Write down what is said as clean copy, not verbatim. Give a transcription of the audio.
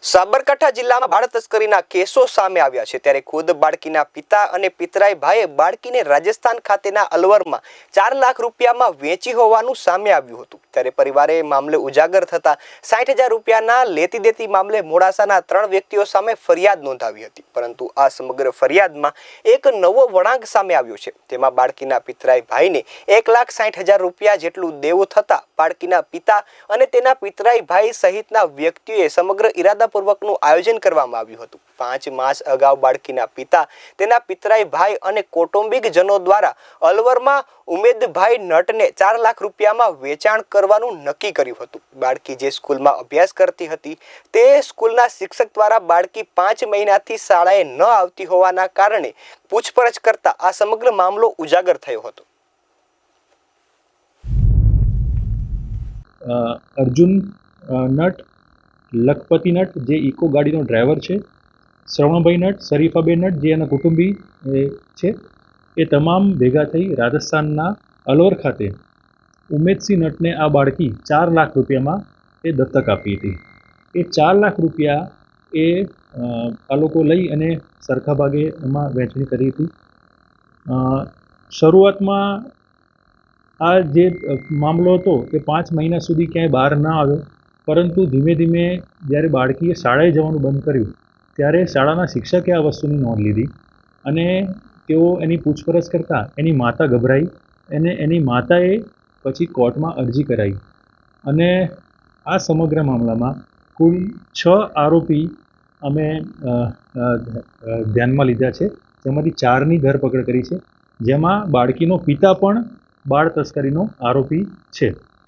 સાબરકાંઠા જિલ્લામાં બાળ તસ્કરીના કેસો સામે આવ્યા છે ત્યારે ખુદ બાળકીના પિતા અને પિતરાઈ ભાઈએ બાળકીને રાજસ્થાન ખાતેના અલવરમાં 4 લાખ રૂપિયામાં વેચી હોવાનું સામે આવ્યું હતું। ત્યારે પરિવારે મામલે ઉજાગર થતા 60,000 રૂપિયાના લેતી દેતી મામલે મોડાસાના 3 વ્યક્તિઓ સામે ફરિયાદ નોંધાવી હતી, પરંતુ આ સમગ્ર ફરિયાદમાં એક નવો વળાંક સામે આવ્યો છે। તેમાં બાળકીના પિતરાઈ ભાઈને 1,60,000 રૂપિયા જેટલું દેવું થતા બાળકીના પિતા અને તેના પિતરાઈ ભાઈ સહિતના વ્યક્તિઓએ સમગ્ર ઇરાદાપૂર્વકનું આયોજન કરવામાં આવ્યું હતું। 5 માસ અગાઉ બાળકીના પિતા, તેના પિતરાઈ ભાઈ અને કૌટુંબિકજનો દ્વારા અલવરમાં ઉમેદભાઈ નટને 4 લાખ રૂપિયામાં વેચાણ કરવાનું નક્કી કર્યું હતું। બાળકી જે સ્કૂલમાં અભ્યાસ કરતી હતી તે સ્કૂલના શિક્ષક દ્વારા બાળકી 5 મહિનાથી શાળાએ ન આવતી હોવાના કારણે પૂછપરછ કરતા આ સમગ્ર મામલો ઉજાગર થયો હતો। અર્જુન નટ, લખપતિ નટ જે ઇકો ગાડીનો ડ્રાઈવર છે, શ્રવણભાઈ નટ, શરીફાબેન નટ જે એના કુટુંબી છે, એ તમામ ભેગા થઈ રાજસ્થાનના અલવર ખાતે ઉમેદસિંહ નટને આ બાળકી 4 લાખ રૂપિયામાં એ દત્તક આપી હતી। એ 4 લાખ રૂપિયા એ આ લોકો લઈ અને સરખા ભાગે એમાં વહેંચણી કરી હતી। શરૂઆતમાં આ જે મામલો હતો એ 5 મહિના સુધી ક્યાંય બહાર ના આવ્યો, પરંતુ ધીમે ધીમે જ્યારે બાળકીએ શાળાએ જવાનું બંધ કર્યું ત્યારે શાળાના શિક્ષકે આ વસ્તુની નોંધ લીધી અને તેઓ એની પૂછપરછ કરતાં એની માતા ગભરાઈ અને એની માતાએ પછી કોર્ટમાં અરજી કરાઈ અને આ સમગ્ર મામલામાં કુલ 6 આરોપી અમે ધ્યાનમાં લીધા છે, જેમાંથી 4ની ધરપકડ કરી છે, જેમાં બાળકીનો પિતા પણ બાળ તસ્કરીનો આરોપી છે।